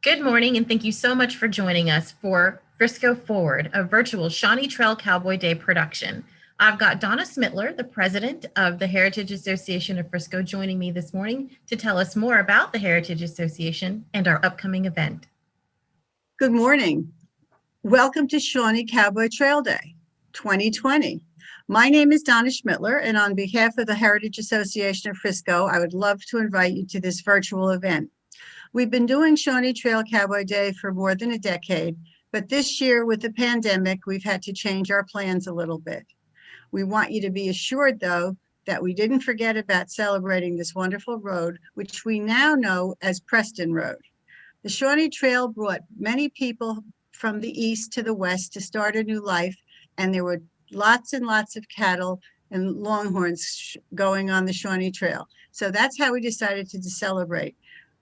Good morning, and thank you so much for joining us for Frisco Forward, a virtual Shawnee Trail Cowboy Day production. I've got Donna Smitler, the president of the Heritage Association of Frisco, joining me this morning to tell us more about the Heritage Association and our upcoming event. Good morning. Welcome to Shawnee Cowboy Trail Day 2020. My name is Donna Schmittler, and on behalf of the Heritage Association of Frisco, I would love to invite you to this virtual event. We've been doing Shawnee Trail Cowboy Day for more than a decade, but this year with the pandemic, we've had to change our plans a little bit. We want you to be assured, though, that we didn't forget about celebrating this wonderful road, which we now know as Preston Road. The Shawnee Trail brought many people from the east to the west to start a new life, and there were lots and lots of cattle and longhorns going on the Shawnee Trail. So that's how we decided to celebrate,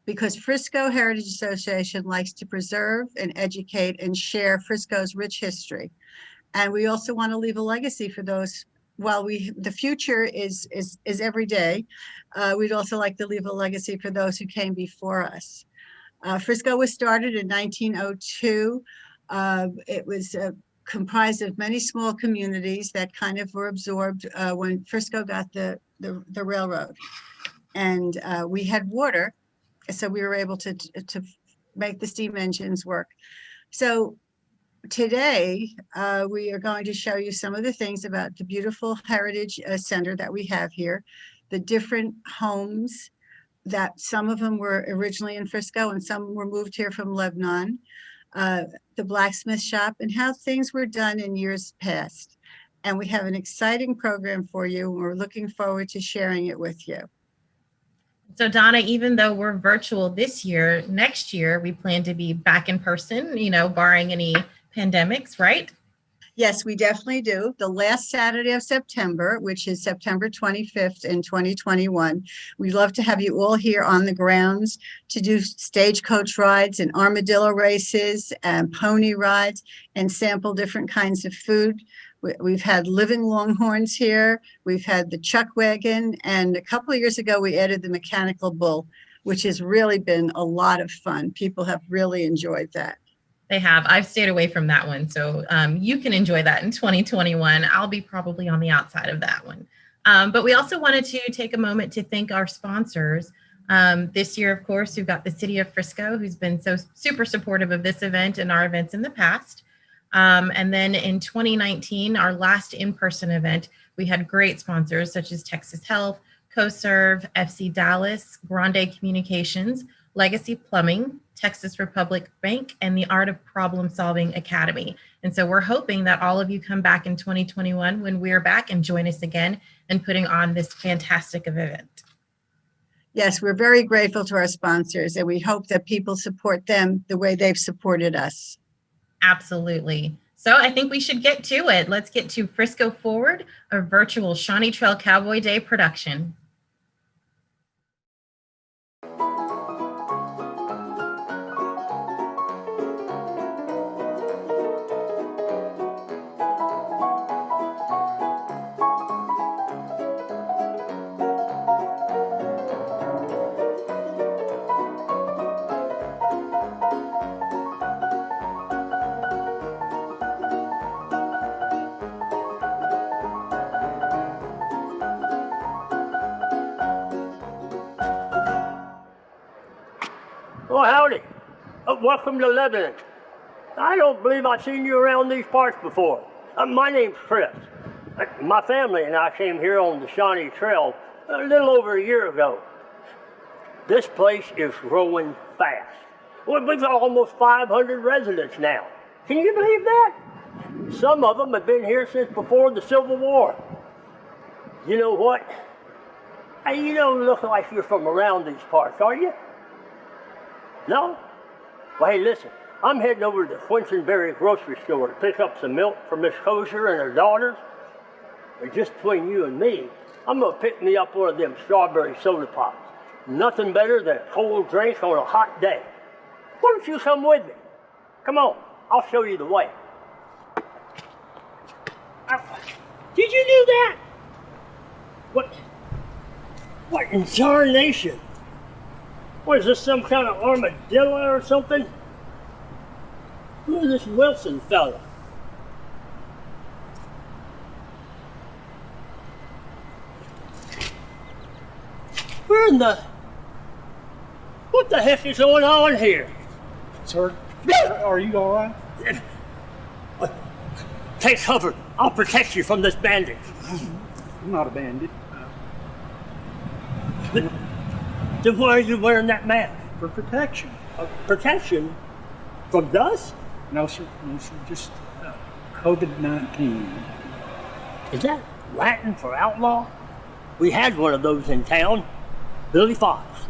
because Frisco Heritage Association likes to preserve and educate and share Frisco's rich history. And we also want to leave a legacy for those. While the future is every day, we'd also like to leave a legacy for those who came before us. Frisco was started in 1902. It was comprised of many small communities that kind of were absorbed when Frisco got the railroad. And we had water, so we were able to make the steam engines work. So today, we are going to show you some of the things about the beautiful Heritage Center that we have here, the different homes that some of them were originally in Frisco and some were moved here from Lebanon, the blacksmith shop, and how things were done in years past. And we have an exciting program for you, and we're looking forward to sharing it with you. So Donna, even though we're virtual this year, next year we plan to be back in person, barring any pandemics, right? Yes, we definitely do. The last Saturday of September, which is September 25th in 2021, we'd love to have you all here on the grounds to do stagecoach rides and armadillo races and pony rides and sample different kinds of food. We've had living longhorns here. We've had the chuck wagon. And a couple of years ago, we added the mechanical bull, which has really been a lot of fun. People have really enjoyed that. They have. I've stayed away from that one. So you can enjoy that in 2021. I'll be probably on the outside of that one. But we also wanted to take a moment to thank our sponsors. This year, of course, we've got the City of Frisco, who's been so super supportive of this event and our events in the past. And then in 2019, our last in-person event, we had great sponsors such as Texas Health, CoServe, FC Dallas, Grande Communications, Legacy Plumbing, Texas Republic Bank, and the Art of Problem Solving Academy. And so we're hoping that all of you come back in 2021 when we're back and join us again in putting on this fantastic event. Yes, we're very grateful to our sponsors, and we hope that people support them the way they've supported us. Absolutely. So I think we should get to it. Let's get to Frisco Forward, a virtual Shawnee Trail Cowboy Day production. Well, howdy. Welcome to Lebanon. I don't believe I've seen you around these parts before. My name's Chris. My family and I came here on the Shawnee Trail a little over a year ago. This place is growing fast. We've got almost 500 residents now. Can you believe that? Some of them have been here since before the Civil War. You know what? Hey, you don't look like you're from around these parts, are you? No? Well, hey, listen, I'm heading over to the Quinsonberry grocery store to pick up some milk for Miss Kosher and her daughters. And just between you and me, I'm going to pick me up one of them strawberry soda pops. Nothing better than a cold drink on a hot day. Why don't you come with me? Come on, I'll show you the way. Did you do that? What in tarnation? What is this, some kind of armadillo or something? Who is this Wilson fella? What the heck is going on here? Sir, are you all right? Take cover. I'll protect you from this bandit. I'm not a bandit. Then why are you wearing that mask? For protection. Protection? From dust? No, sir. No, sir. Just COVID-19. Is that Latin for outlaw? We had one of those in town. Billy Fox.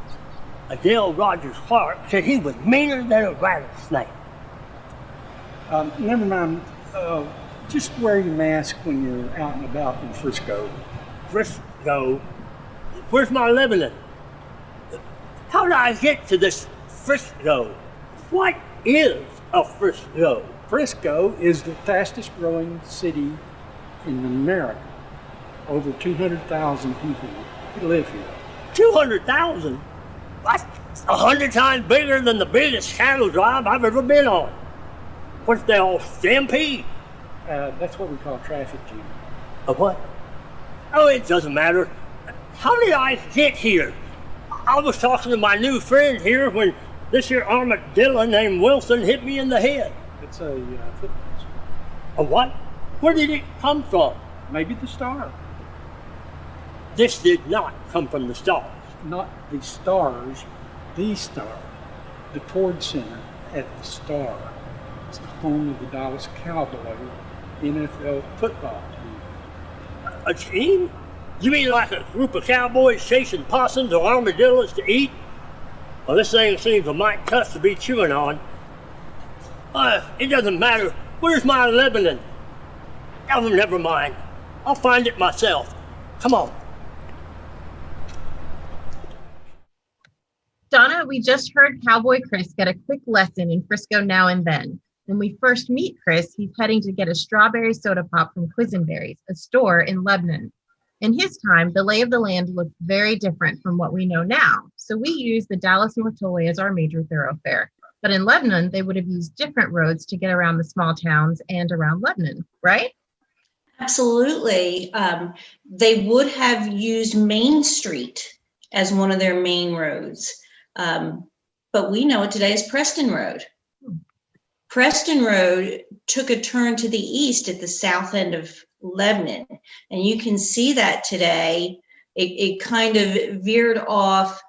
Adele Rogers Clark said he was meaner than a rattlesnake. Never mind. Just wear your mask when you're out and about in Frisco. Frisco? Where's my Lebanon? How did I get to this Frisco? What is a Frisco? Frisco is the fastest growing city in America. Over 200,000 people live here. 200,000? That's 100 times bigger than the biggest cattle drive I've ever been on. What's they all stampede? That's what we call traffic jam. A what? Oh, it doesn't matter. How did I get here? I was talking to my new friend here when this here armadillo named Wilson hit me in the head. It's a football. A what? Where did it come from? Maybe the star. This did not come from the stars. Not the stars, the star. The Ford Center at the Star. It's the home of the Dallas Cowboy NFL football team. A team? You mean like a group of cowboys chasing possums or armadillos to eat? Well, this thing seems a mite tough to be chewing on. It doesn't matter. Where's my Lebanon? Oh, never mind. I'll find it myself. Come on. Donna, we just heard Cowboy Chris get a quick lesson in Frisco now and then. When we first meet Chris, he's heading to get a strawberry soda pop from Quisenberry's, a store in Lebanon. In his time, the lay of the land looked very different from what we know now. So we use the Dallas North Tollway as our major thoroughfare. But in Lebanon, they would have used different roads to get around the small towns and around Lebanon, right? Absolutely. They would have used Main Street as one of their main roads. But we know it today as Preston Road. Preston Road took a turn to the east at the south end of Lebanon. And you can see that today. It kind of veered off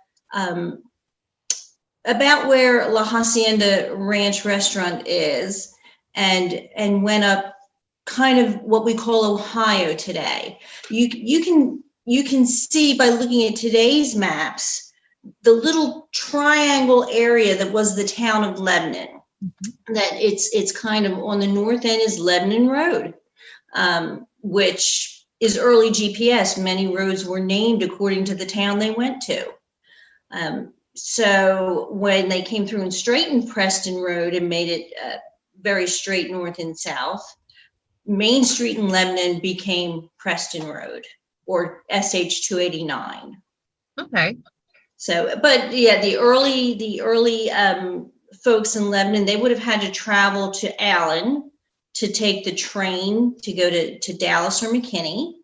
about where La Hacienda Ranch Restaurant is and went up kind of what we call Ohio today. You can see by looking at today's maps the little triangle area that was the town of Lebanon. That it's kind of on the north end is Lebanon Road, which is early GPS. Many roads were named according to the town they went to. So when they came through and straightened Preston Road and made it very straight north and south, Main Street in Lebanon became Preston Road or SH 289. Okay. So, but yeah, the early folks in Lebanon, they would have had to travel to Allen to take the train to go to Dallas or McKinney.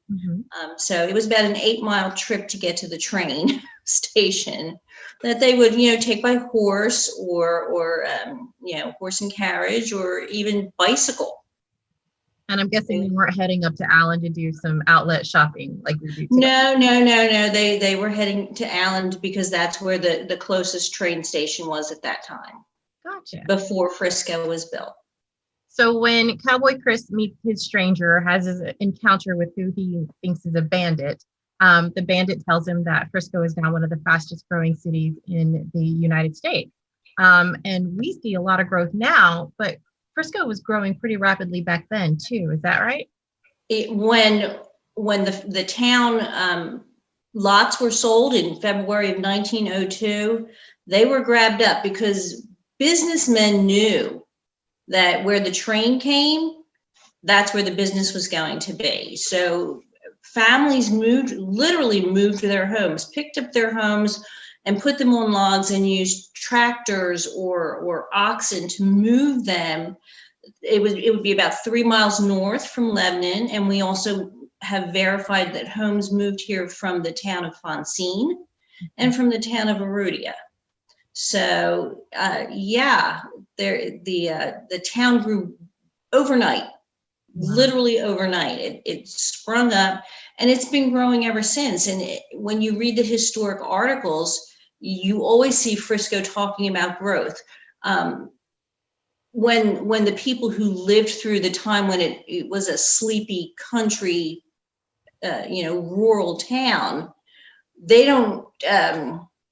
So it was about an 8-mile trip to get to the train station that they would, take by horse or horse and carriage or even bicycle. And I'm guessing they weren't heading up to Allen to do some outlet shopping like we do today. No. They were heading to Allen because that's where the closest train station was at that time. Gotcha. Before Frisco was built. So when Cowboy Chris meets his stranger, has his encounter with who he thinks is a bandit, the bandit tells him that Frisco is now one of the fastest growing cities in the United States. And we see a lot of growth now, but Frisco was growing pretty rapidly back then too. Is that right? When the town lots were sold in February of 1902, they were grabbed up because businessmen knew that where the train came, that's where the business was going to be. So families literally moved to their homes, picked up their homes and put them on logs and use tractors or oxen to move them. It would be about 3 miles north from Lebanon, and we also have verified that homes moved here from the town of Fonsine and from the town of Arudia. So the town grew overnight, literally overnight. It sprung up, and it's been growing ever since. And when you read the historic articles, you always see Frisco talking about growth. When the people who lived through the time when it was a sleepy country, rural town, they don't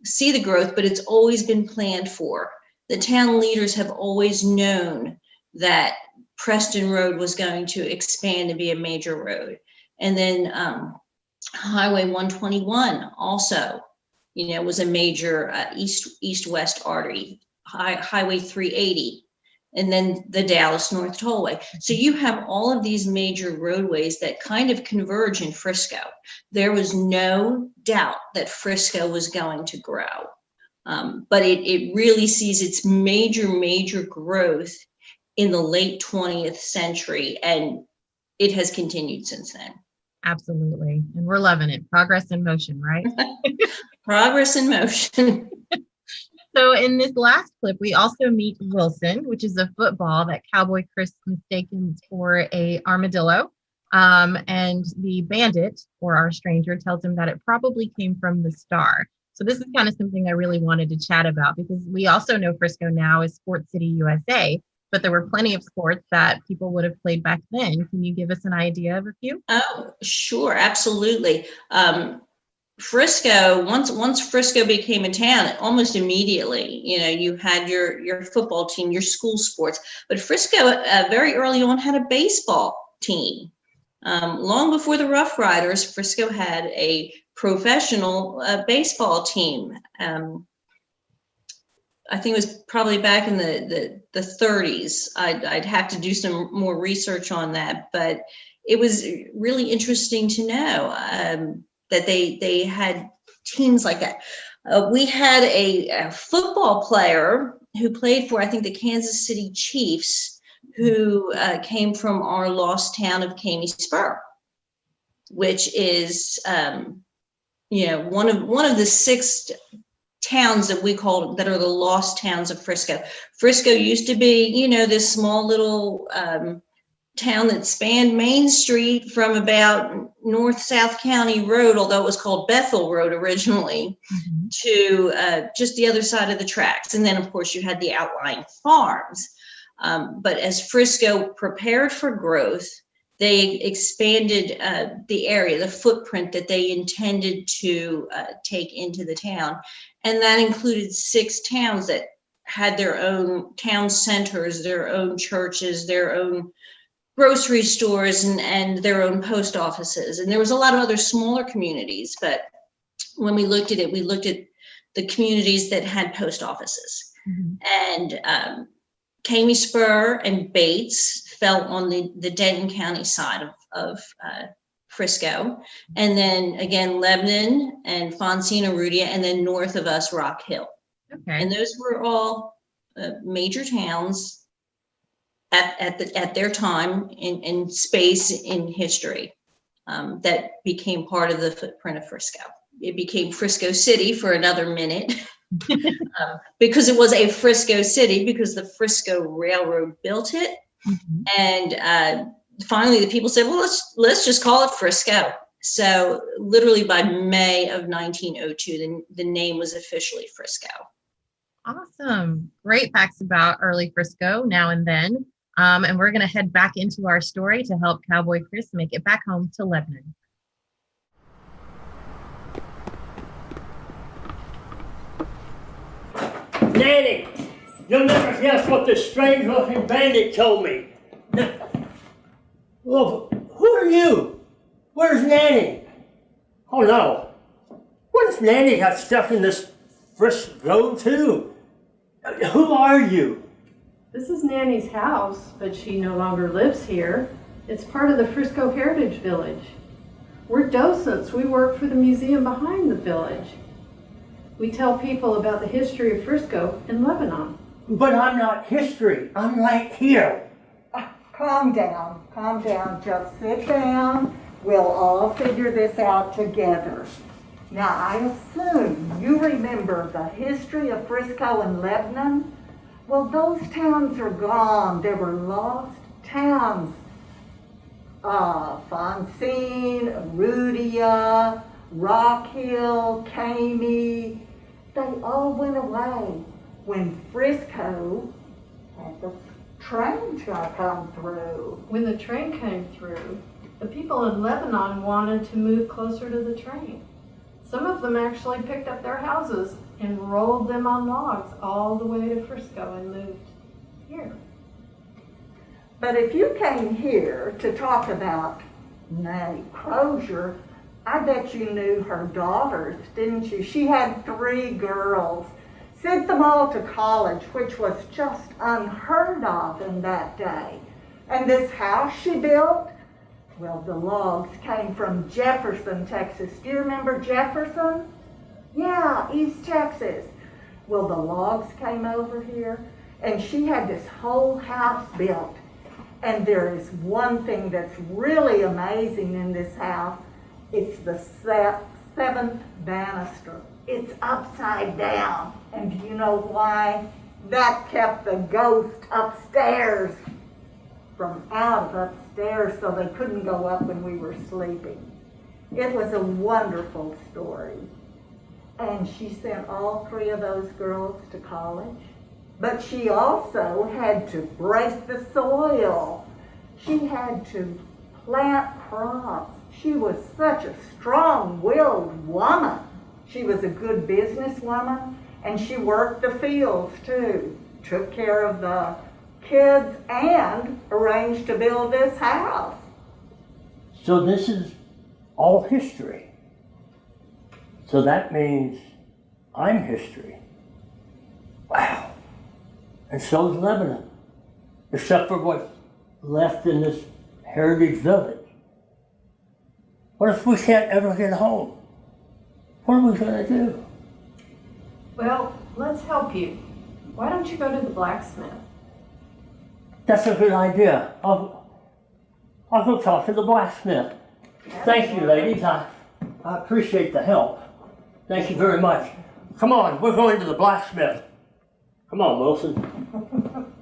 see the growth, but it's always been planned for. The town leaders have always known that Preston Road was going to expand and be a major road. And then Highway 121 also, was a major east-west artery, Highway 380, and then the Dallas North Tollway. So you have all of these major roadways that kind of converge in Frisco. There was no doubt that Frisco was going to grow, but it really sees its major growth in the late 20th century, and it has continued since then. Absolutely. And we're loving it. Progress in motion, right? Progress in motion. So in this last clip, we also meet Wilson, which is a football that Cowboy Chris mistaken for a armadillo. And the bandit, or our stranger, tells him that it probably came from the star. So this is kind of something I really wanted to chat about, because we also know Frisco now is Sports City, USA, but there were plenty of sports that people would have played back then. Can you give us an idea of a few? Oh, sure, absolutely. Frisco, once Frisco became a town, almost immediately, you had your football team, your school sports, but Frisco very early on had a baseball team. Long before the Rough Riders, Frisco had a professional baseball team. I think it was probably back in the 30s. I'd have to do some more research on that, but it was really interesting to know that they had teams like that. We had a football player who played for, I think, the Kansas City Chiefs, who came from our lost town of Caney Spur, which is one of the 6 towns that we call that are the lost towns of Frisco. Frisco used to be, this small little town that spanned Main Street from about North-South County Road, although it was called Bethel Road originally, to just the other side of the tracks. And then, of course, you had the outlying farms. But as Frisco prepared for growth, they expanded the area, the footprint that they intended to take into the town. And that included 6 towns that had their own town centers, their own churches, their own grocery stores, and their own post offices. And there was a lot of other smaller communities, but when we looked at it, we looked at the communities that had post offices. And Caney Spur and Bates fell on the Denton County side of Frisco. And then again, Lebanon and Fonsine, Arudia, and then north of us, Rock Hill. Okay. And those were all major towns at their time in space in history that became part of the footprint of Frisco. It became Frisco City for another minute because it was a Frisco city because the Frisco Railroad built it. And finally the people said, well, let's just call it Frisco. So literally by May of 1902, the name was officially Frisco. Awesome. Great facts about early Frisco now and then. And we're going to head back into our story to help Cowboy Chris make it back home to Lebanon. Nanny, you'll never guess what this strange-looking bandit told me. Well, who are you? Where's Nanny? Oh no. What if Nanny got stuck in this Frisco too? Who are you? This is Nanny's house, but she no longer lives here. It's part of the Frisco Heritage Village. We're docents. We work for the museum behind the village. We tell people about the history of Frisco and Lebanon. But I'm not history. I'm right here. Calm down, just sit down. We'll all figure this out together. Now, I assume you remember the history of Frisco and Lebanon? Well, those towns are gone. They were lost towns. Fonsine, Rudia, Rock Hill, Caney, they all went away when Frisco had the train to come through. When the train came through, the people in Lebanon wanted to move closer to the train. Some of them actually picked up their houses and rolled them on logs all the way to Frisco and moved here. But if you came here to talk about Nanny Crozier, I bet you knew her daughters, didn't you? She had 3 girls, sent them all to college, which was just unheard of in that day. And this house she built, well, the logs came from Jefferson, Texas. Do you remember Jefferson? Yeah, East Texas. Well, the logs came over here, and she had this whole house built. And there is one thing that's really amazing in this house. It's the 7th banister. It's upside down. And do you know why? That kept the ghost upstairs from out of upstairs so they couldn't go up when we were sleeping. It was a wonderful story. And she sent all 3 of those girls to college. But she also had to break the soil. She had to plant crops. She was such a strong-willed woman. She was a good businesswoman, and she worked the fields too, took care of the kids, and arranged to build this house. So this is all history. So that means I'm history. Wow. And so is Lebanon, except for what's left in this heritage village. What if we can't ever get home? What are we going to do? Well, let's help you. Why don't you go to the blacksmith? That's a good idea. I'll go talk to the blacksmith. Thank you, ladies. I appreciate the help. Thank you very much. Come on, we're going to the blacksmith. Come on, Wilson.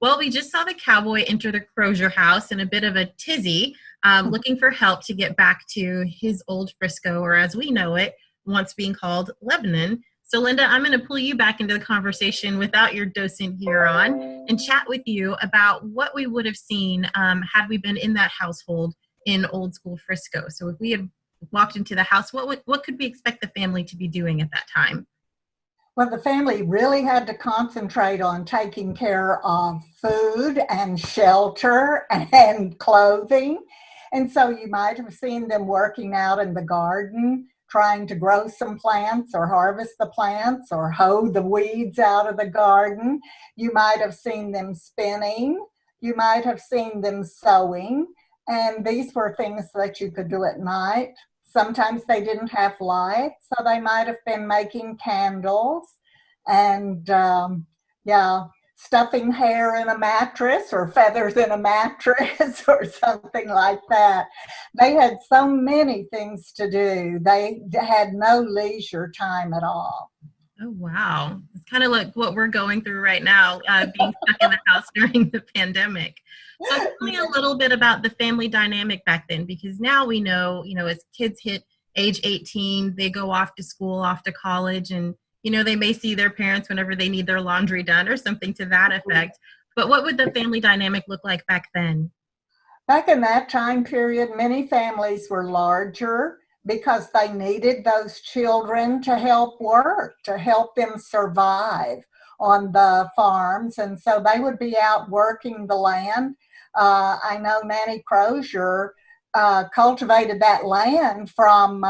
Well, we just saw the cowboy enter the Crozier house in a bit of a tizzy, looking for help to get back to his old Frisco, or as we know it, once being called Lebanon. So Linda, I'm going to pull you back into the conversation without your docent here on and chat with you about what we would have seen had we been in that household in old school Frisco. So if we had walked into the house, what could we expect the family to be doing at that time? Well, the family really had to concentrate on taking care of food and shelter and clothing. And so you might have seen them working out in the garden, trying to grow some plants or harvest the plants or hoe the weeds out of the garden. You might have seen them spinning. You might have seen them sewing. And these were things that you could do at night. Sometimes they didn't have lights, so they might have been making candles and, stuffing hair in a mattress or feathers in a mattress or something like that. They had so many things to do. They had no leisure time at all. Oh, wow. It's kind of like what we're going through right now, being stuck in the house during the pandemic. So tell me a little bit about the family dynamic back then, because now we know, as kids hit age 18, they go off to school, off to college, and, they may see their parents whenever they need their laundry done or something to that effect. But what would the family dynamic look like back then? Back in that time period, many families were larger because they needed those children to help work, to help them survive on the farms. And so they would be out working the land. I know Nanny Crozier cultivated that land from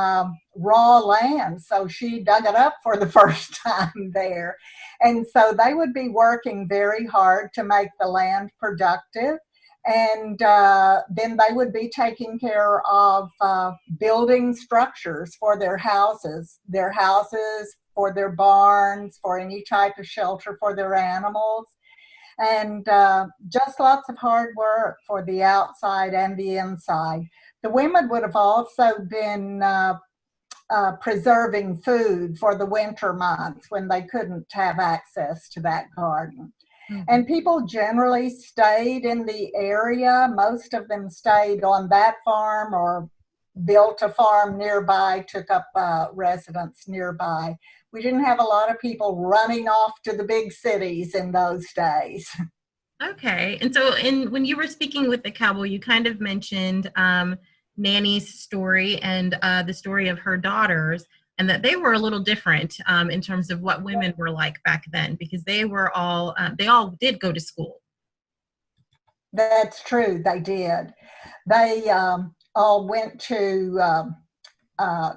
raw land. So she dug it up for the first time there. And so they would be working very hard to make the land productive. And then they would be taking care of building structures for their houses, for their barns, for any type of shelter for their animals. And just lots of hard work for the outside and the inside. The women would have also been preserving food for the winter months when they couldn't have access to that garden. Mm-hmm. And people generally stayed in the area. Most of them stayed on that farm or built a farm nearby, took up residence nearby. We didn't have a lot of people running off to the big cities in those days. Okay. And so when you were speaking with the cowboy, you kind of mentioned Nanny's story and the story of her daughters, and that they were a little different in terms of what women were like back then, because they all did go to school. That's true. They did. They all went to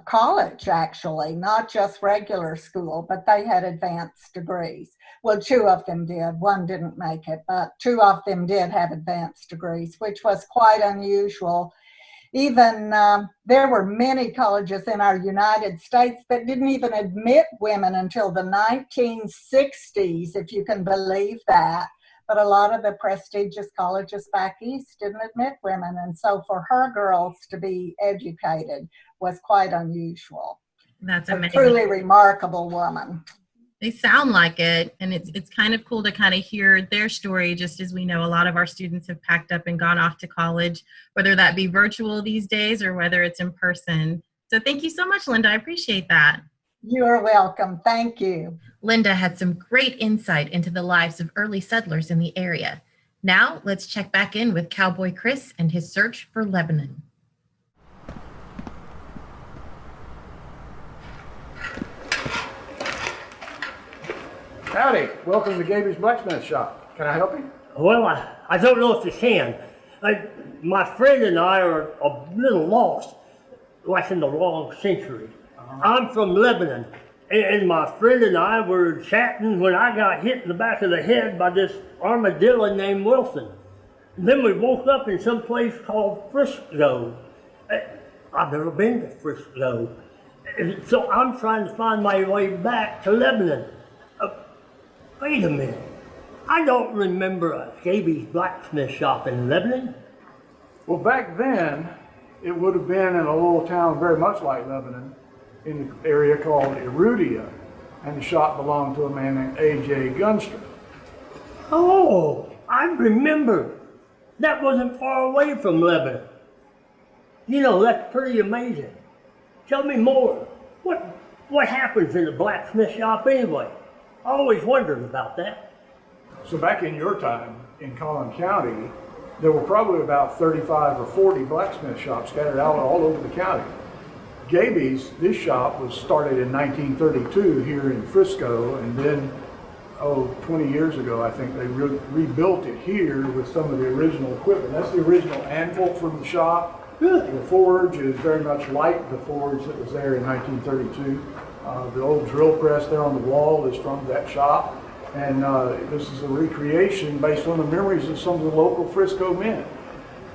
college, actually, not just regular school, but they had advanced degrees. Well, 2 of them did. 1 didn't make it, but 2 of them did have advanced degrees, which was quite unusual. Even there were many colleges in our United States that didn't even admit women until the 1960s, if you can believe that. But a lot of the prestigious colleges back east didn't admit women. And so for her girls to be educated was quite unusual. That's amazing. A truly remarkable woman. They sound like it, and it's kind of cool to kind of hear their story, just as we know a lot of our students have packed up and gone off to college, whether that be virtual these days or whether it's in person. So thank you so much, Linda. I appreciate that. You're welcome. Thank you. Linda had some great insight into the lives of early settlers in the area. Now let's check back in with Cowboy Chris and his search for Lebanon. Howdy, welcome to Gaby's Blacksmith Shop. Can I help you? Well, I don't know if you can. My friend and I are a little lost, like in the wrong century. I'm from Lebanon, and my friend and I were chatting when I got hit in the back of the head by this armadillo named Wilson. And then we woke up in some place called Frisco. I've never been to Frisco, so I'm trying to find my way back to Lebanon. Wait a minute. I don't remember a Gaby's Blacksmith Shop in Lebanon. Well, back then, it would have been in a little town very much like Lebanon, in the area called Erudia, and the shop belonged to a man named A.J. Gunster. Oh, I remember. That wasn't far away from Lebanon. You know, that's pretty amazing. Tell me more. What happens in a blacksmith shop anyway? I always wondered about that. So back in your time, in Collin County, there were probably about 35 or 40 blacksmith shops scattered out all over the county. Gaby's, this shop was started in 1932 here in Frisco, and then, 20 years ago, I think they rebuilt it here with some of the original equipment. That's the original anvil from the shop. Really? The forge is very much like the forge that was there in 1932. The old drill press there on the wall is from that shop. And this is a recreation based on the memories of some of the local Frisco men.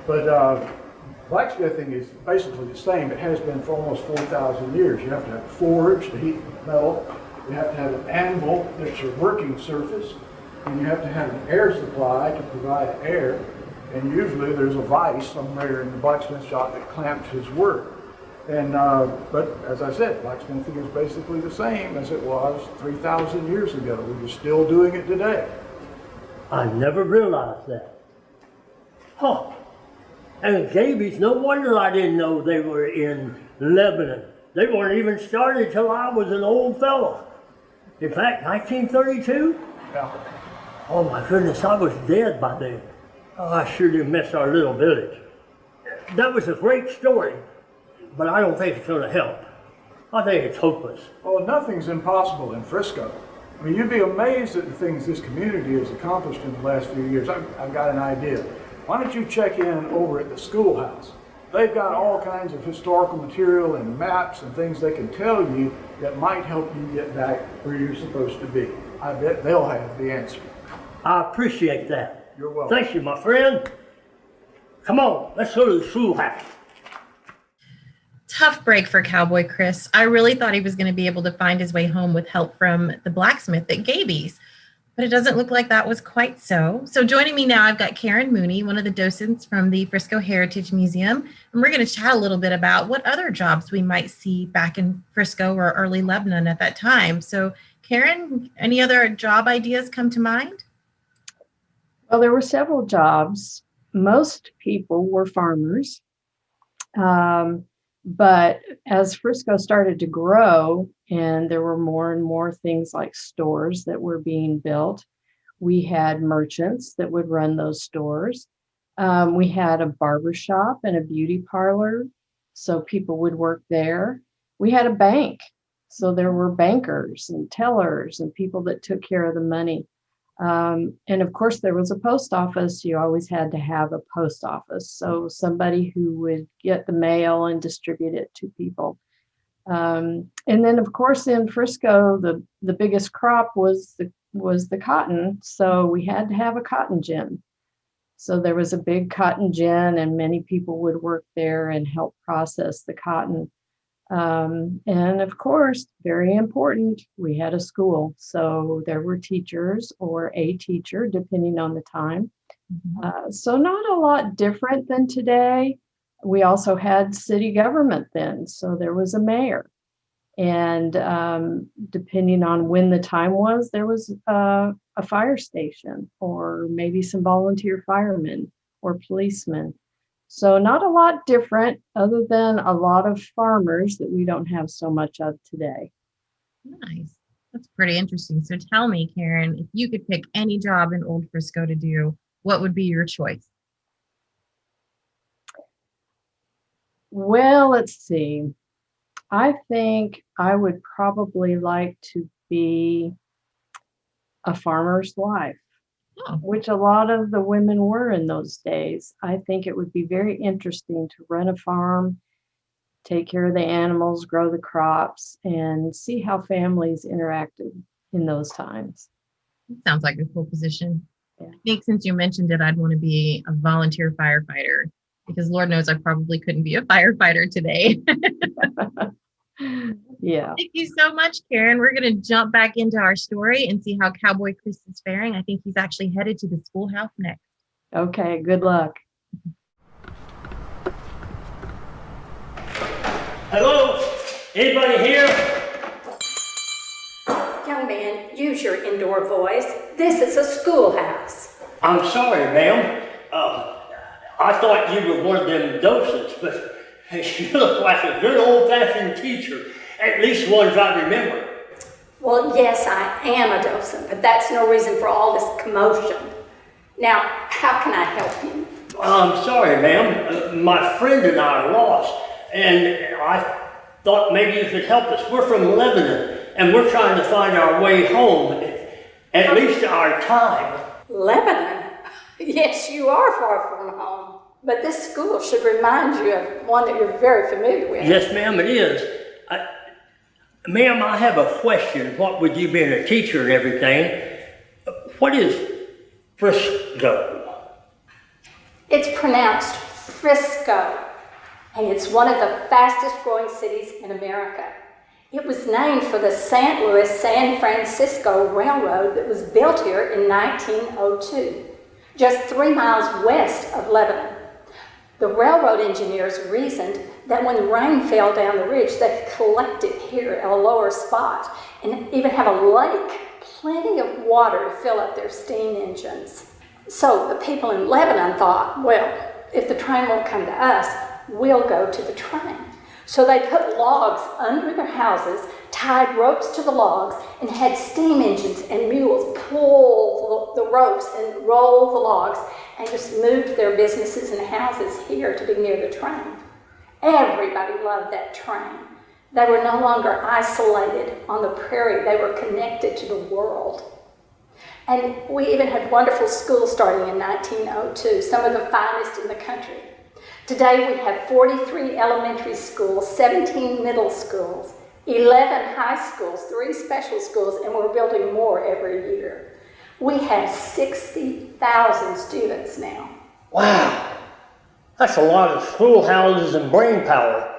But blacksmithing is basically the same. It has been for almost 4,000 years. You have to have a forge to heat metal. You have to have an anvil that's your working surface. And you have to have an air supply to provide air. And usually there's a vise somewhere in the blacksmith shop that clamps his work. And but as I said, blacksmithing is basically the same as it was 3,000 years ago. We're still doing it today. I never realized that. Huh. And Gaby's, no wonder I didn't know they were in Lebanon. They weren't even started till I was an old fellow. In fact, 1932? Yeah. Oh my goodness, I was dead by then. Oh, I sure do miss our little village. That was a great story, but I don't think it's going to help. I think it's hopeless. Well, nothing's impossible in Frisco. I mean, you'd be amazed at the things this community has accomplished in the last few years. I've got an idea. Why don't you check in over at the schoolhouse? They've got all kinds of historical material and maps and things they can tell you that might help you get back where you're supposed to be. I bet they'll have the answer. I appreciate that. You're welcome. Thank you, my friend. Come on, let's go to the schoolhouse. Tough break for Cowboy Chris. I really thought he was going to be able to find his way home with help from the blacksmith at Gaby's, but it doesn't look like that was quite so. So joining me now, I've got Karen Mooney, one of the docents from the Frisco Heritage Museum, and we're going to chat a little bit about what other jobs we might see back in Frisco or early Lebanon at that time. So Karen, any other job ideas come to mind? Well, there were several jobs. Most people were farmers. But as Frisco started to grow and there were more and more things like stores that were being built, we had merchants that would run those stores. We had a barber shop and a beauty parlor, so people would work there. We had a bank, so there were bankers and tellers and people that took care of the money. And of course, there was a post office. You always had to have a post office. So somebody who would get the mail and distribute it to people. And then, of course, in Frisco, the biggest crop was the cotton. So we had to have a cotton gin. So there was a big cotton gin, and many people would work there and help process the cotton. And of course, very important, we had a school. So there were teachers or a teacher, depending on the time. So not a lot different than today. We also had city government then. So there was a mayor. And depending on when the time was, there was a fire station or maybe some volunteer firemen or policemen. So not a lot different other than a lot of farmers that we don't have so much of today. Nice. That's pretty interesting. So tell me, Karen, if you could pick any job in Old Frisco to do, what would be your choice? Well, let's see. I think I would probably like to be a farmer's wife. Which a lot of the women were in those days. I think it would be very interesting to run a farm, take care of the animals, grow the crops, and see how families interacted in those times. Sounds like a cool position. Yeah. I think since you mentioned it, I'd want to be a volunteer firefighter because Lord knows I probably couldn't be a firefighter today. Yeah. Thank you so much, Karen. We're going to jump back into our story and see how Cowboy Chris is faring. I think he's actually headed to the schoolhouse next. Okay, good luck. Hello? Anybody here? Young man, use your indoor voice. This is a schoolhouse. I'm sorry, ma'am. I thought you were one of them docents, but you look like a good old-fashioned teacher, at least ones I remember. Well, yes, I am a docent, but that's no reason for all this commotion. Now, how can I help you? I'm sorry, ma'am. My friend and I are lost, and I thought maybe you could help us. We're from Lebanon, and we're trying to find our way home, at least our time. Lebanon? Yes, you are far from home. But this school should remind you of one that you're very familiar with. Yes, ma'am, it is. Ma'am, I have a question. What with you being a teacher and everything, what is Frisco? It's pronounced Frisco, and it's one of the fastest growing cities in America. It was named for the St. Louis-San Francisco Railroad that was built here in 1902, just 3 miles west of Lebanon. The railroad engineers reasoned that when rain fell down the ridge, they could collect it here at a lower spot and even have a lake, plenty of water to fill up their steam engines. So the people in Lebanon thought, well, if the train won't come to us, we'll go to the train. So they put logs under their houses, tied ropes to the logs, and had steam engines and mules pull the ropes and roll the logs and just moved their businesses and houses here to be near the train. Everybody loved that train. They were no longer isolated on the prairie. They were connected to the world. And we even had wonderful schools starting in 1902, some of the finest in the country. Today we have 43 elementary schools, 17 middle schools, 11 high schools, 3 special schools, and we're building more every year. We have 60,000 students now. Wow. That's a lot of schoolhouses and brain power.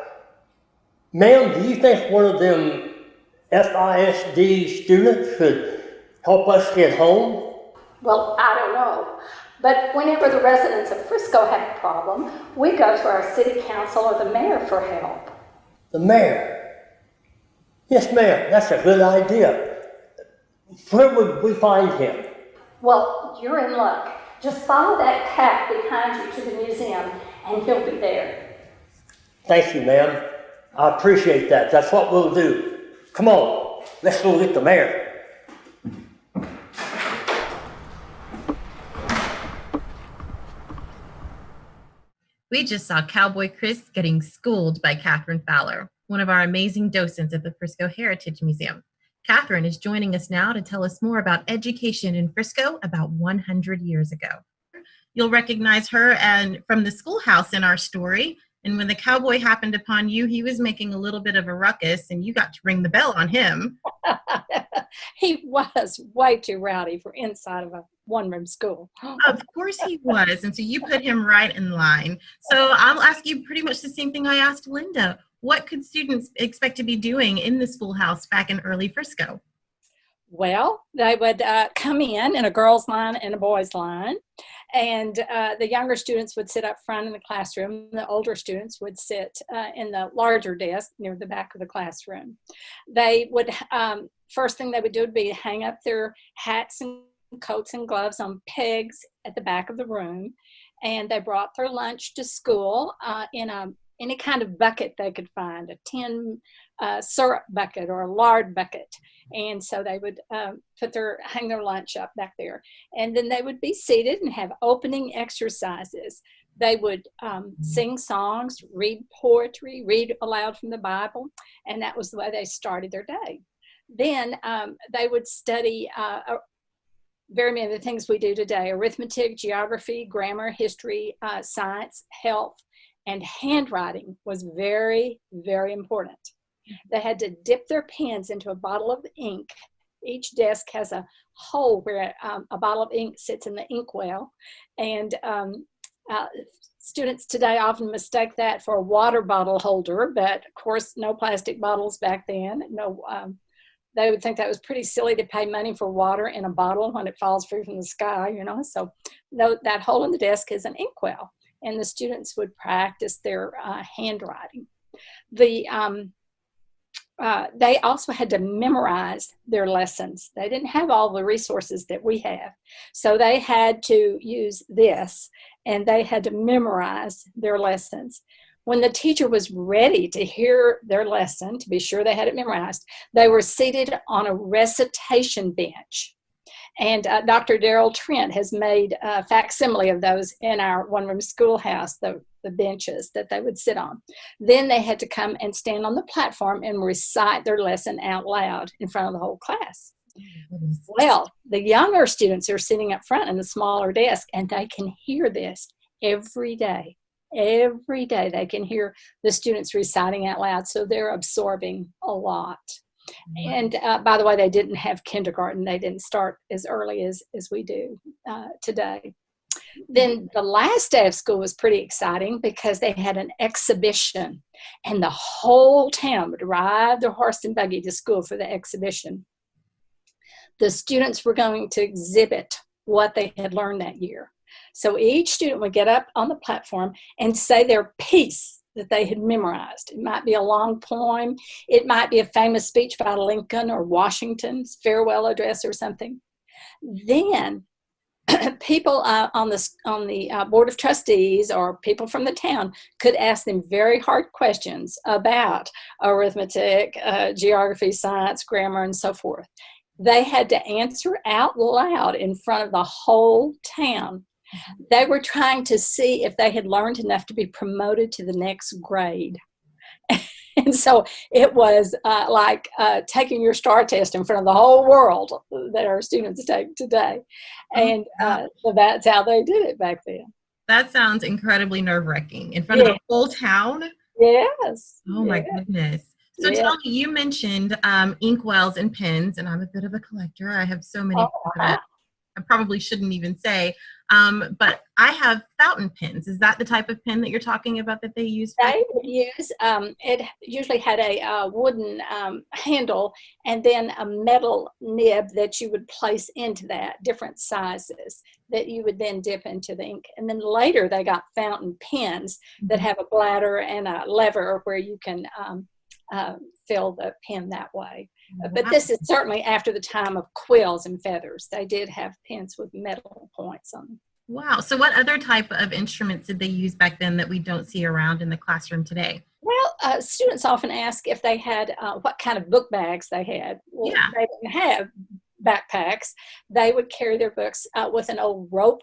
Ma'am, do you think one of them FISD students could help us get home? Well, I don't know. But whenever the residents of Frisco have a problem, we go to our city council or the mayor for help. The mayor? Yes, ma'am, that's a good idea. Where would we find him? Well, you're in luck. Just follow that path behind you to the museum and he'll be there. Thank you, ma'am. I appreciate that. That's what we'll do. Come on, let's go get the mayor. We just saw Cowboy Chris getting schooled by Catherine Fowler, one of our amazing docents at the Frisco Heritage Museum. Catherine is joining us now to tell us more about education in Frisco about 100 years ago. You'll recognize her from the schoolhouse in our story. And when the cowboy happened upon you, he was making a little bit of a ruckus and you got to ring the bell on him. He was way too rowdy for inside of a one-room school. Of course he was. And so you put him right in line. So I'll ask you pretty much the same thing I asked Linda. What could students expect to be doing in the schoolhouse back in early Frisco? Well, they would come in a girls' line and a boys' line. And the younger students would sit up front in the classroom. The older students would sit in the larger desk near the back of the classroom. They would, first thing they would do would be hang up their hats and coats and gloves on pegs at the back of the room. And they brought their lunch to school in any kind of bucket they could find, a tin syrup bucket or a lard bucket. And so they would hang their lunch up back there. And then they would be seated and have opening exercises. They would sing songs, read poetry, read aloud from the Bible, and that was the way they started their day. Then they would study very many of the things we do today: arithmetic, geography, grammar, history, science, health, and handwriting was very, very important. They had to dip their pens into a bottle of ink. Each desk has a hole where a bottle of ink sits in the inkwell. And students today often mistake that for a water bottle holder, but of course, no plastic bottles back then. No, they would think that was pretty silly to pay money for water in a bottle when it falls free from the sky, you know. So no, that hole in the desk is an inkwell, and the students would practice their handwriting. They also had to memorize their lessons. They didn't have all the resources that we have. So they had to use this, and they had to memorize their lessons. When the teacher was ready to hear their lesson, to be sure they had it memorized, they were seated on a recitation bench. And Dr. Darrell Trent has made a facsimile of those in our one-room schoolhouse, the benches that they would sit on. Then they had to come and stand on the platform and recite their lesson out loud in front of the whole class. Well, the younger students are sitting up front in the smaller desk, and they can hear this every day. Every day they can hear the students reciting out loud, so they're absorbing a lot. And by the way, they didn't have kindergarten. They didn't start as early as we do today. Then the last day of school was pretty exciting because they had an exhibition, and the whole town would ride their horse and buggy to school for the exhibition. The students were going to exhibit what they had learned that year. So each student would get up on the platform and say their piece that they had memorized. It might be a long poem. It might be a famous speech by Lincoln or Washington's farewell address or something. Then people on the board of trustees or people from the town could ask them very hard questions about arithmetic, geography, science, grammar, and so forth. They had to answer out loud in front of the whole town. They were trying to see if they had learned enough to be promoted to the next grade. And so it was like taking your STAR test in front of the whole world that our students take today. And so that's how they did it back then. That sounds incredibly nerve-wracking. In front of the whole town? Yes. Oh, my goodness. So tell me, you mentioned inkwells and pens, and I'm a bit of a collector. I have so many. I probably shouldn't even say. But I have fountain pens. Is that the type of pen that you're talking about that they use? They would use, it usually had a wooden handle and then a metal nib that you would place into that, different sizes that you would then dip into the ink. And then later they got fountain pens that have a bladder and a lever where you can fill the pen that way. But this is certainly after the time of quills and feathers. They did have pens with metal points on them. Wow. So what other type of instruments did they use back then that we don't see around in the classroom today? Well, students often ask if they had what kind of book bags they had. Well, Yeah. they didn't have backpacks. They would carry their books with an old rope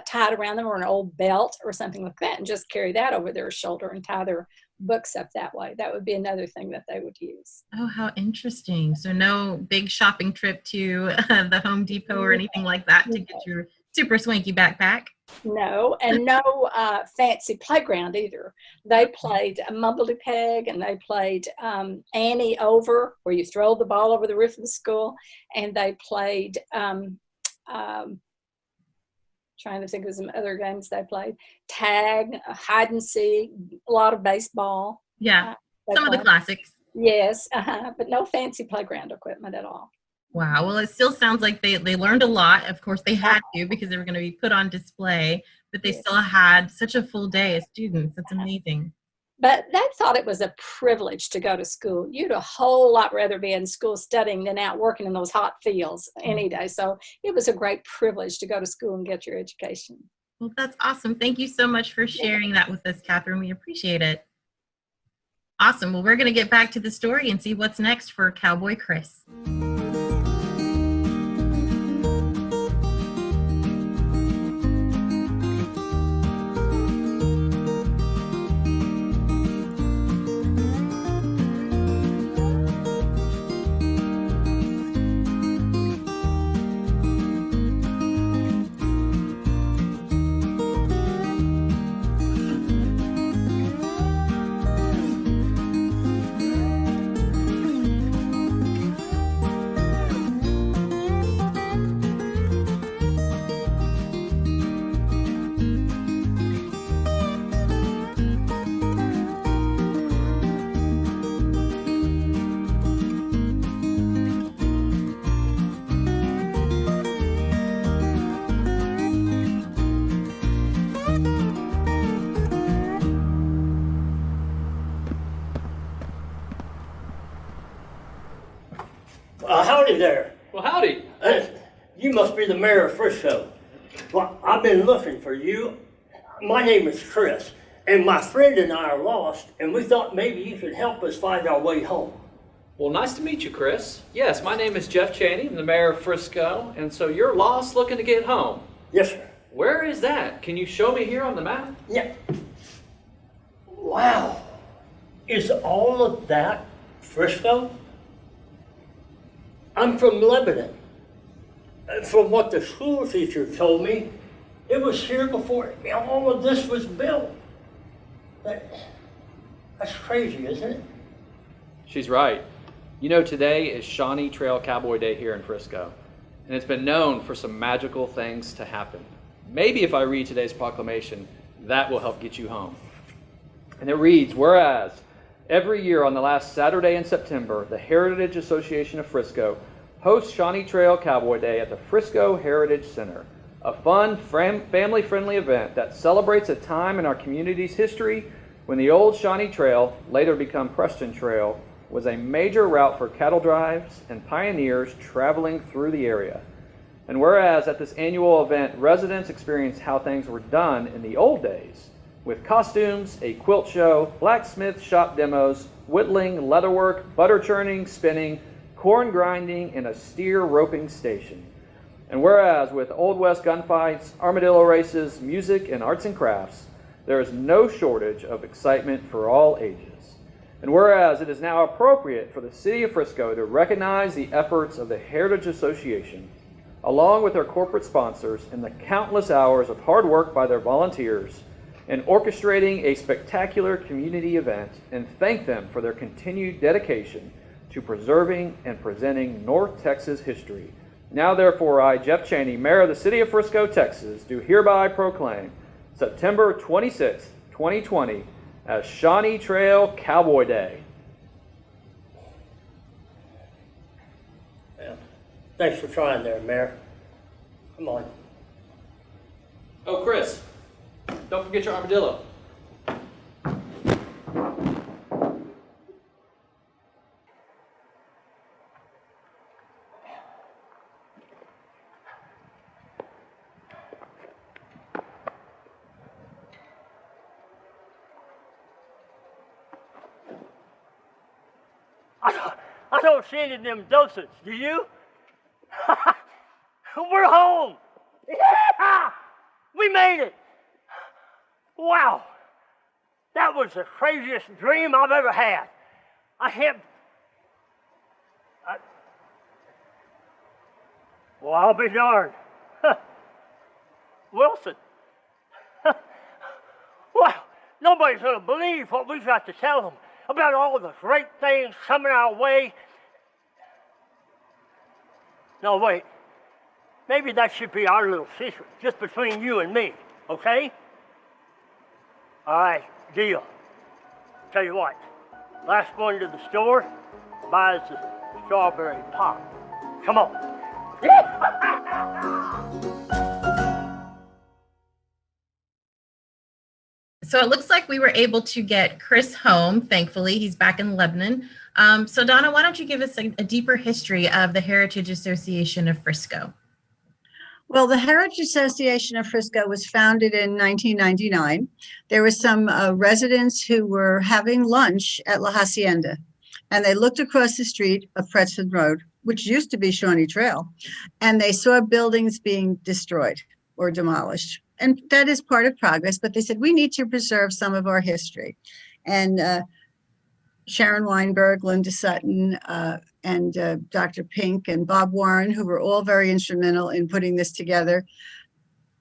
tied around them or an old belt or something like that and just carry that over their shoulder and tie their books up that way. That would be another thing that they would use. Oh, how interesting. So no big shopping trip to the Home Depot or anything like that to get your super swanky backpack? No, and no fancy playground either. They played Mumbledy Peg and they played Annie Over, where you throw the ball over the roof of the school, and they played trying to think of some other games they played. Tag, hide and seek, a lot of baseball. Yeah, some of the classics. Yes, but no fancy playground equipment at all. Wow. Well, it still sounds like they learned a lot. Of course, they had to because they were going to be put on display, but they still had such a full day as students. That's amazing. But they thought it was a privilege to go to school. You'd a whole lot rather be in school studying than out working in those hot fields any day. So it was a great privilege to go to school and get your education. Well, that's awesome. Thank you so much for sharing that with us, Catherine. We appreciate it. Awesome. Well, we're going to get back to the story and see what's next for Cowboy Chris. Howdy there. Well, howdy. You must be the mayor of Frisco. Well, I've been looking for you. My name is Chris, and my friend and I are lost, and we thought maybe you could help us find our way home. Well, nice to meet you, Chris. Yes, my name is Jeff Shawnee. I'm the mayor of Frisco, and so you're lost looking to get home. Yes, sir. Where is that? Can you show me here on the map? Yeah. Wow. Is all of that Frisco? I'm from Lebanon. From what the school teacher told me, it was here before all of this was built. That's crazy, isn't it? She's right. You know, today is Shawnee Trail Cowboy Day here in Frisco, and it's been known for some magical things to happen. Maybe if I read today's proclamation, that will help get you home. And it reads, whereas every year on the last Saturday in September, the Heritage Association of Frisco hosts Shawnee Trail Cowboy Day at the Frisco Heritage Center, a fun, family-friendly event that celebrates a time in our community's history when the old Shawnee Trail, later become Preston Trail, was a major route for cattle drives and pioneers traveling through the area. And whereas at this annual event, residents experience how things were done in the old days, with costumes, a quilt show, blacksmith shop demos, whittling, leatherwork, butter churning, spinning, corn grinding, and a steer roping station. And whereas with Old West gunfights, armadillo races, music, and arts and crafts, there is no shortage of excitement for all ages. And whereas it is now appropriate for the City of Frisco to recognize the efforts of the Heritage Association, along with their corporate sponsors, and the countless hours of hard work by their volunteers in orchestrating a spectacular community event, and thank them for their continued dedication to preserving and presenting North Texas history, Now therefore I, Jeff Shawnee, Mayor of the City of Frisco, Texas, do hereby proclaim September 26th, 2020 as Shawnee Trail Cowboy Day. Yeah. Thanks for trying there, Mayor. Come on. Oh, Chris, don't forget your armadillo. I don't see any of them docents, do you? We're home! Yeah! We made it! Wow! That was the craziest dream I've ever had. Well, I'll be darned. Wilson. Well, nobody's going to believe what we've got to tell them about all the great things coming our way. No, wait. Maybe that should be our little secret, just between you and me, okay? All right, deal. Tell you what, last one to the store buys the strawberry pop. Come on. So it looks like we were able to get Chris home. Thankfully, he's back in Lebanon. So Donna, why don't you give us a deeper history of the Heritage Association of Frisco? Well, the Heritage Association of Frisco was founded in 1999. There were some residents who were having lunch at La Hacienda, and they looked across the street of Preston Road, which used to be Shawnee Trail, and they saw buildings being destroyed or demolished. And that is part of progress, but they said, we need to preserve some of our history. And Sharon Weinberg, Linda Sutton, and Dr. Pink and Bob Warren, who were all very instrumental in putting this together,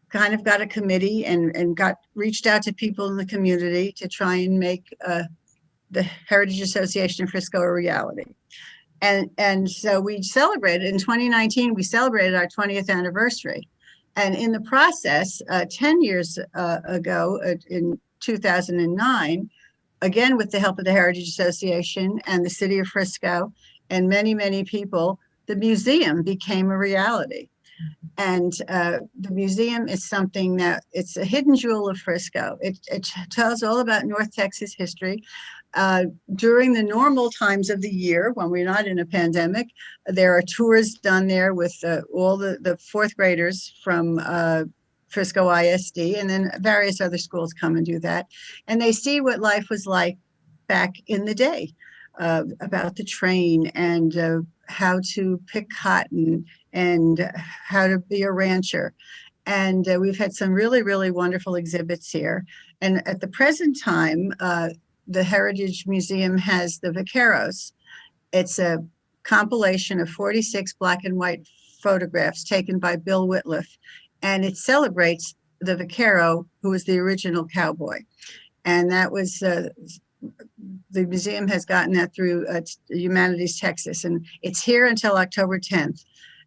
kind of got a committee and reached out to people in the community to try and make the Heritage Association of Frisco a reality. And so we celebrated, in 2019, we celebrated our 20th anniversary. And in the process, 10 years ago, in 2009, again, with the help of the Heritage Association and the City of Frisco and many, many people, the museum became a reality. And the museum is something that it's a hidden jewel of Frisco. It tells all about North Texas history. During the normal times of the year, when we're not in a pandemic, there are tours done there with all the fourth graders from Frisco ISD, and then various other schools come and do that. And they see what life was like back in the day, about the train and how to pick cotton and how to be a rancher. And we've had some really, really wonderful exhibits here. And at the present time, the Heritage Museum has the Vaqueros. It's a compilation of 46 black and white photographs taken by Bill Whitliff, and it celebrates the vaquero who was the original cowboy. And that was, the museum has gotten that through Humanities Texas, and it's here until October 10th,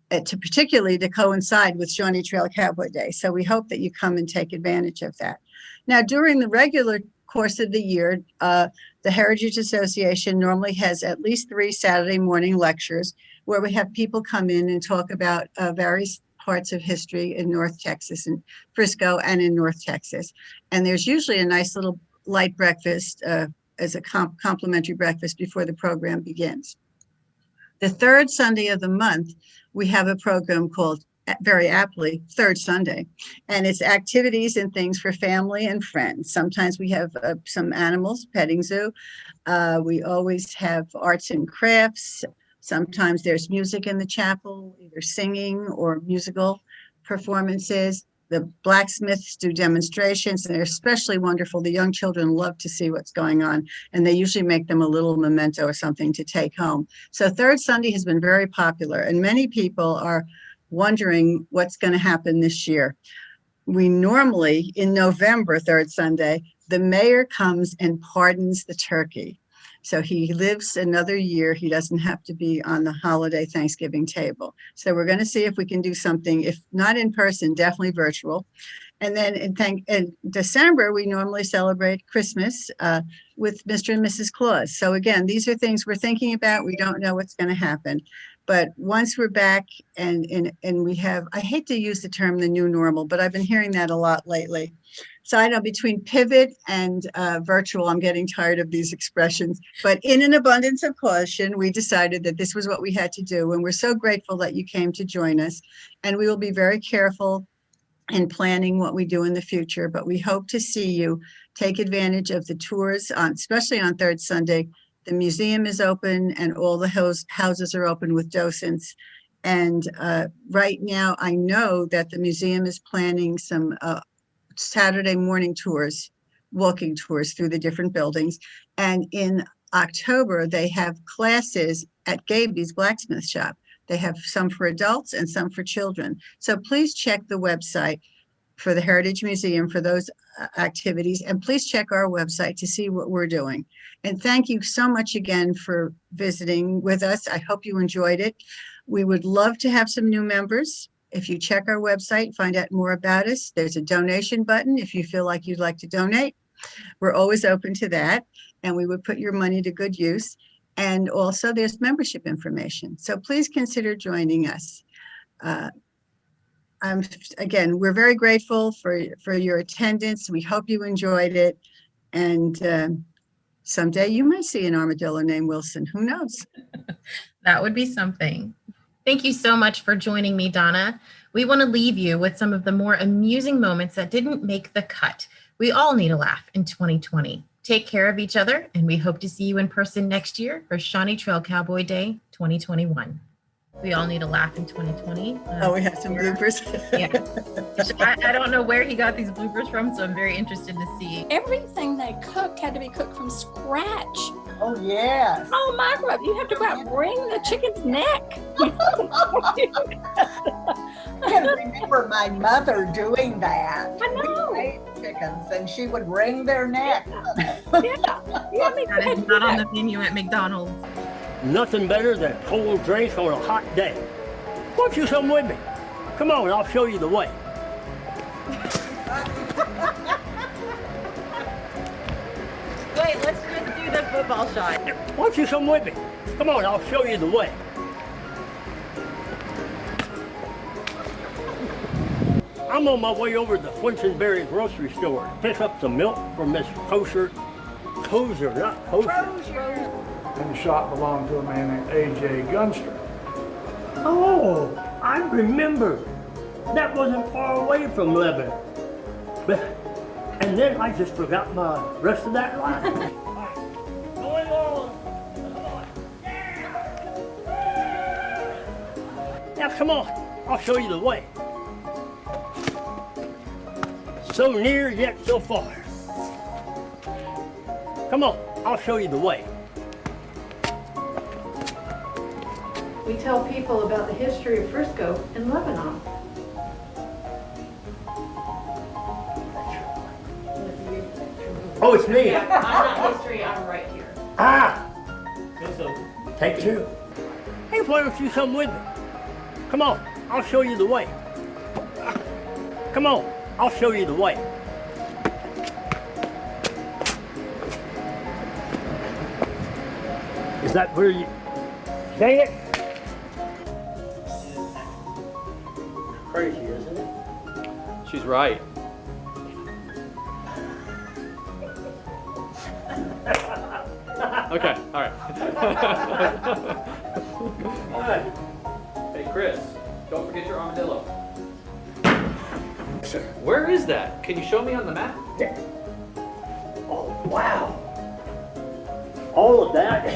particularly to coincide with Shawnee Trail Cowboy Day. So we hope that you come and take advantage of that. Now, during the regular course of the year, the Heritage Association normally has at least 3 Saturday morning lectures where we have people come in and talk about various parts of history in North Texas and Frisco and in North Texas. And there's usually a nice little light breakfast as a complimentary breakfast before the program begins. The third Sunday of the month, we have a program called, very aptly, Third Sunday, and it's activities and things for family and friends. Sometimes we have some animals, petting zoo. We always have arts and crafts. Sometimes there's music in the chapel, either singing or musical performances. The blacksmiths do demonstrations, and they're especially wonderful. The young children love to see what's going on, and they usually make them a little memento or something to take home. So Third Sunday has been very popular, and many people are wondering what's going to happen this year. We normally, in November, Third Sunday, the mayor comes and pardons the turkey. So he lives another year. He doesn't have to be on the holiday Thanksgiving table. So we're going to see if we can do something, if not in person, definitely virtual. And then in December, we normally celebrate Christmas with Mr. and Mrs. Claus. So again, these are things we're thinking about. We don't know what's going to happen. But once we're back and we have, I hate to use the term the new normal, but I've been hearing that a lot lately. So I know between pivot and virtual, I'm getting tired of these expressions. But in an abundance of caution, we decided that this was what we had to do. And we're so grateful that you came to join us. And we will be very careful in planning what we do in the future. But we hope to see you take advantage of the tours, especially on third Sunday. The museum is open and all the houses are open with docents. And right now, I know that the museum is planning some Saturday morning tours, walking tours through the different buildings. And in October, they have classes at Gaby's Blacksmith Shop. They have some for adults and some for children. So please check the website for the Heritage Museum for those activities. And please check our website to see what we're doing. And thank you so much again for visiting with us. I hope you enjoyed it. We would love to have some new members. If you check our website, find out more about us. There's a donation button if you feel like you'd like to donate. We're always open to that, and we would put your money to good use. And also there's membership information. So please consider joining us. Again, we're very grateful for your attendance. We hope you enjoyed it. And someday you might see an armadillo named Wilson. Who knows? That would be something. Thank you so much for joining me, Donna. We want to leave you with some of the more amusing moments that didn't make the cut. We all need a laugh in 2020. Take care of each other, and we hope to see you in person next year for Shawnee Trail Cowboy Day 2021. We all need a laugh in 2020. Oh, we have some bloopers. Yeah. I don't know where he got these bloopers from, so I'm very interested to see. Everything they cooked had to be cooked from scratch. Oh, yes. Oh, Myra, you have to go out and wring the chicken's neck. I can remember my mother doing that. I know. We made chickens and she would wring their neck. Yeah. That is not on the menu at McDonald's. Nothing better than cold drinks on a hot day. Won't you come with me? Come on, I'll show you the way. Wait, let's just do the football shot. Won't you come with me? Come on, I'll show you the way. I'm on my way over to the Flinsenberry grocery store to pick up some milk for Miss Koser, not Kosher. And the shop belonged to a man named A.J. Gunster. Oh, I remember. That wasn't far away from Lebanon. And then I just forgot my rest of that line. Going on. Come on. Now come on. I'll show you the way. So near yet so far. Come on. I'll show you the way. We tell people about the history of Frisco and Lebanon. Oh, it's me. Yeah, I'm not history, I'm right here. Ah! Take two. Hey, why don't you come with me? Come on, I'll show you the way. Come on, I'll show you the way. Is that where you... Dang it! Crazy, isn't it? She's right. Okay, all right. Hey, Chris, don't forget your armadillo. Where is that? Can you show me on the map? Oh, wow. All of that